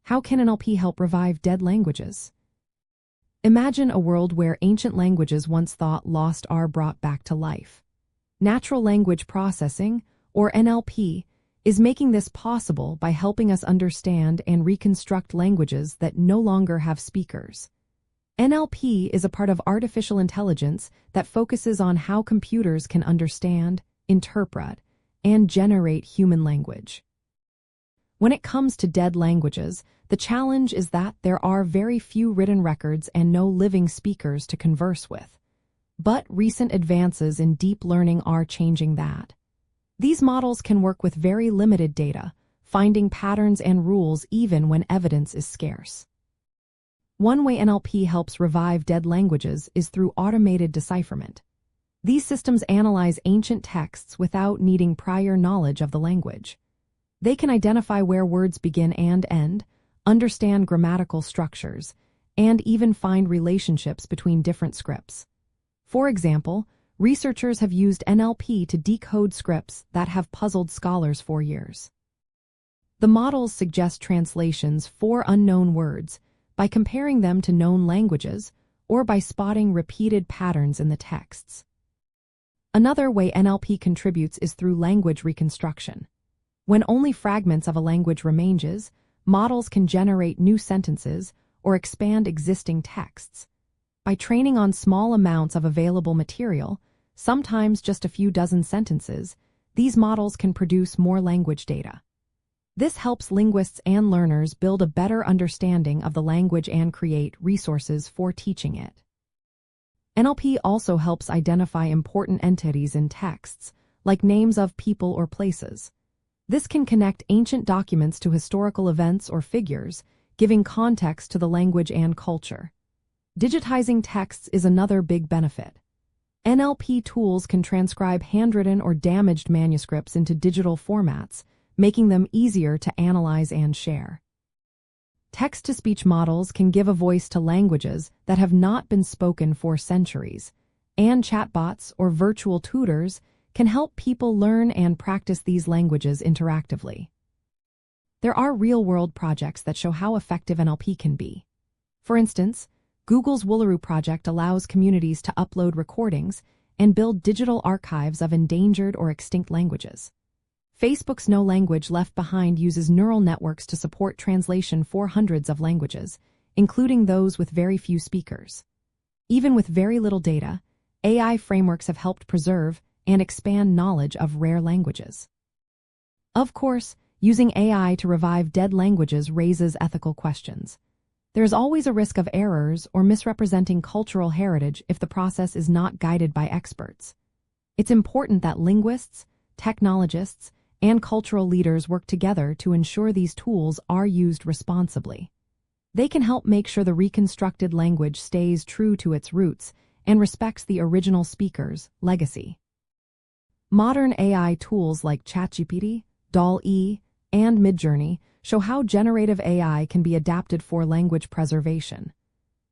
How can NLP help revive dead languages? Imagine a world where ancient languages once thought lost are brought back to life. Natural language processing, or NLP, is making this possible by helping us understand and reconstruct languages that no longer have speakers. NLP is a part of artificial intelligence that focuses on how computers can understand, interpret, and generate human language. When it comes to dead languages, the challenge is that there are very few written records and no living speakers to converse with. But recent advances in deep learning are changing that. These models can work with very limited data, finding patterns and rules even when evidence is scarce. One way NLP helps revive dead languages is through automated decipherment. These systems analyze ancient texts without needing prior knowledge of the language. They can identify where words begin and end, understand grammatical structures, and even find relationships between different scripts. For example, researchers have used NLP to decode scripts that have puzzled scholars for years. The models suggest translations for unknown words by comparing them to known languages or by spotting repeated patterns in the texts. Another way NLP contributes is through language reconstruction. When only fragments of a language remains, models can generate new sentences or expand existing texts. By training on small amounts of available material, sometimes just a few dozen sentences, these models can produce more language data. This helps linguists and learners build a better understanding of the language and create resources for teaching it. NLP also helps identify important entities in texts, like names of people or places. This can connect ancient documents to historical events or figures, giving context to the language and culture. Digitizing texts is another big benefit. NLP tools can transcribe handwritten or damaged manuscripts into digital formats, making them easier to analyze and share. Text-to-speech models can give a voice to languages that have not been spoken for centuries, and chatbots or virtual tutors can help people learn and practice these languages interactively. There are real-world projects that show how effective NLP can be. For instance, Google's Woolaroo project allows communities to upload recordings and build digital archives of endangered or extinct languages. Facebook's No Language Left Behind uses neural networks to support translation for hundreds of languages, including those with very few speakers. Even with very little data, AI frameworks have helped preserve and expand knowledge of rare languages. Of course, using AI to revive dead languages raises ethical questions. There is always a risk of errors or misrepresenting cultural heritage if the process is not guided by experts. It's important that linguists, technologists, and cultural leaders work together to ensure these tools are used responsibly. They can help make sure the reconstructed language stays true to its roots and respects the original speaker's legacy. Modern AI tools like ChatGPT, DALL-E, and Midjourney show how generative AI can be adapted for language preservation.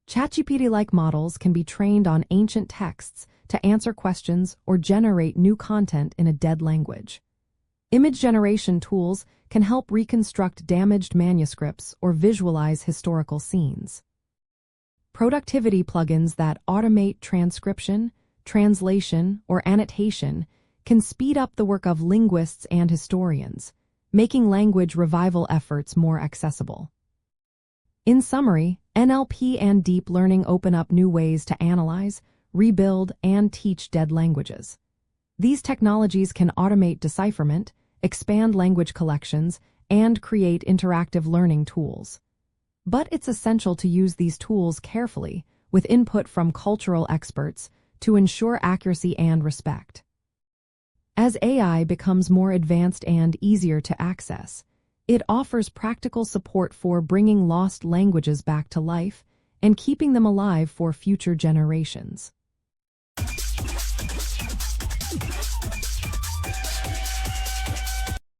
ChatGPT-like models can be trained on ancient texts to answer questions or generate new content in a dead language. Image generation tools can help reconstruct damaged manuscripts or visualize historical scenes. Productivity plugins that automate transcription, translation, or annotation can speed up the work of linguists and historians, making language revival efforts more accessible. In summary, NLP and deep learning open up new ways to analyze, rebuild, and teach dead languages. These technologies can automate decipherment, expand language collections, and create interactive learning tools. But it's essential to use these tools carefully, with input from cultural experts, to ensure accuracy and respect. As AI becomes more advanced and easier to access, it offers practical support for bringing lost languages back to life and keeping them alive for future generations.